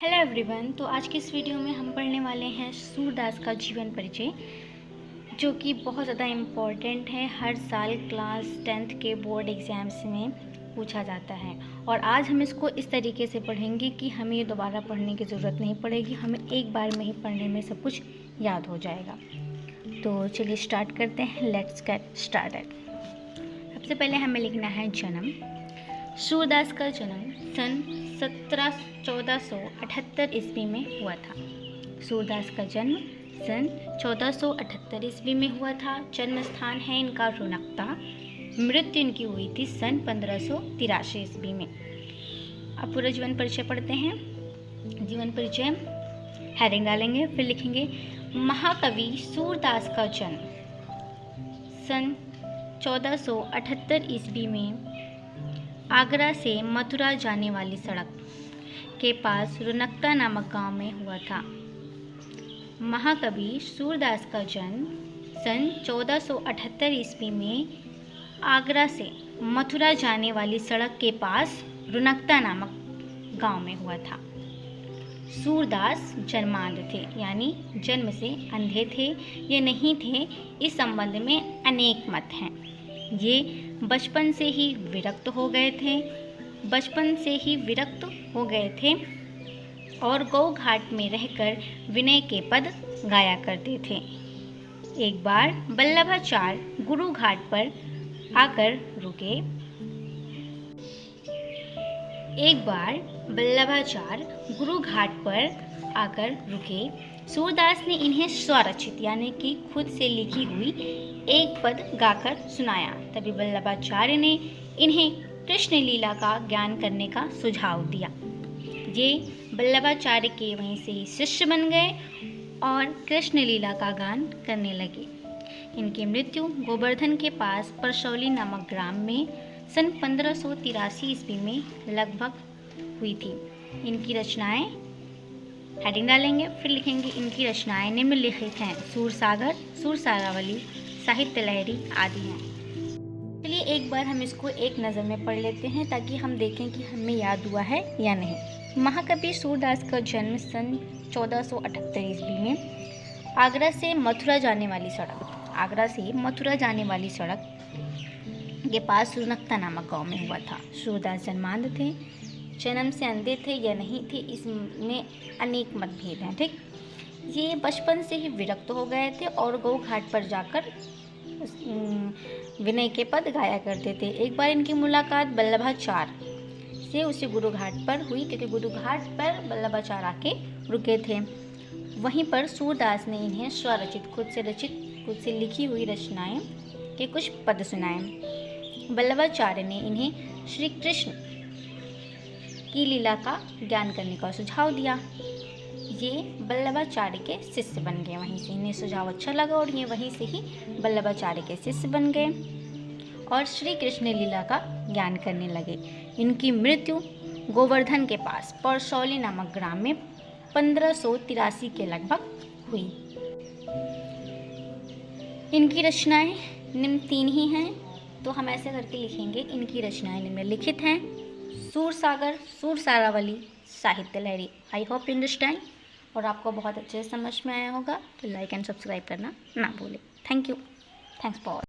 Hello everyone. तो आज की इस वीडियो में हम पढ़ने वाले हैं सूरदास का जीवन परिचय, जो कि बहुत ज़्यादा इम्पॉर्टेंट है। हर साल क्लास 10th के बोर्ड एग्ज़ाम्स में पूछा जाता है और आज हम इसको इस तरीके से पढ़ेंगे कि हमें ये दोबारा पढ़ने की ज़रूरत नहीं पड़ेगी। हमें एक बार में ही पढ़ने में सब कुछ याद हो जाएगा। तो चलिए स्टार्ट करते हैं। Let's get started. सबसे पहले हमें लिखना है जन्म। सूरदास का जन्म सन 1478 ईस्वी में हुआ था। सूरदास का जन्म सन 1478 ईस्वी में हुआ था। जन्म स्थान है इनका रुनकता। मृत्यु इनकी हुई थी सन 1583 ईस्वी में। अब पूरा जीवन परिचय पढ़ते हैं। जीवन परिचय हेडिंग डालेंगे, फिर लिखेंगे महाकवि सूरदास का जन्म सन 1478 ईस्वी में आगरा से मथुरा जाने वाली सड़क के पास रुनकता नामक गांव में हुआ था। महाकवि सूरदास का जन्म सन 1478 ईस्वी में आगरा से मथुरा जाने वाली सड़क के पास रुनकता नामक गांव में हुआ था। सूरदास जन्मांध थे, यानी जन्म से अंधे थे या नहीं थे, इस संबंध में अनेक मत हैं। ये बचपन से ही विरक्त हो गए थे और गौ घाट में रहकर विनय के पद गाया करते थे। एक बार वल्लभाचार्य गुरु घाट पर आकर रुके। सूरदास ने इन्हें स्वरचित यानी कि खुद से लिखी हुई एक पद गाकर सुनाया। तभी वल्लभाचार्य ने इन्हें कृष्ण लीला का ज्ञान करने का सुझाव दिया। ये वल्लभाचार्य के वहीं से ही शिष्य बन गए और कृष्ण लीला का गान करने लगे। इनकी मृत्यु गोवर्धन के पास परसौली नामक ग्राम में सन 1583 ईस्वी में लगभग हुई थी। इनकी रचनाएं हेडिंग डालेंगे, फिर लिखेंगे इनकी रचनाएं निम्नलिखित हैं। सूरसागर, सूरसारावली, साहित्य लहरी आदि हैं। चलिए एक बार हम इसको एक नज़र में पढ़ लेते हैं ताकि हम देखें कि हमें याद हुआ है या नहीं। महाकवि सूरदास का जन्म सन 1478 ईस्वी में आगरा से मथुरा जाने वाली सड़क के पास रुनकता नामक गांव में हुआ था। सूरदास जन्मांध थे, जन्म से अंधे थे या नहीं थे, इसमें अनेक मतभेद हैं। ठीक, ये बचपन से ही विरक्त हो गए थे और गौ घाट पर जाकर विनय के पद गाया करते थे। एक बार इनकी मुलाकात वल्लभाचार्य से उसी गुरु घाट पर हुई, क्योंकि गुरु घाट पर वल्लभाचार्य आके रुके थे। वहीं पर सूरदास ने इन्हें स्वरचित खुद से लिखी हुई रचनाएं के कुछ पद सुनाए। वल्लभाचार्य ने इन्हें श्री कृष्ण की लीला का ज्ञान करने का सुझाव दिया। ये वल्लभाचार्य के शिष्य बन गए। वहीं से इन्हें सुझाव अच्छा लगा और ये वहीं से ही वल्लभाचार्य के शिष्य बन गए और श्री कृष्ण लीला का ज्ञान करने लगे। इनकी मृत्यु गोवर्धन के पास परसौली नामक ग्राम में 1583 के लगभग हुई। इनकी रचनाएं निम्न 3 ही हैं, तो हम ऐसे करके लिखेंगे इनकी रचनाएं निम्नलिखित हैं। सूरसागर, सूरसारावली, साहित्य लहरी। आई होप यू अंडरस्टैंड और आपको बहुत अच्छे से समझ में आया होगा। तो लाइक एंड सब्सक्राइब करना ना भूलें। Thank you. Thanks for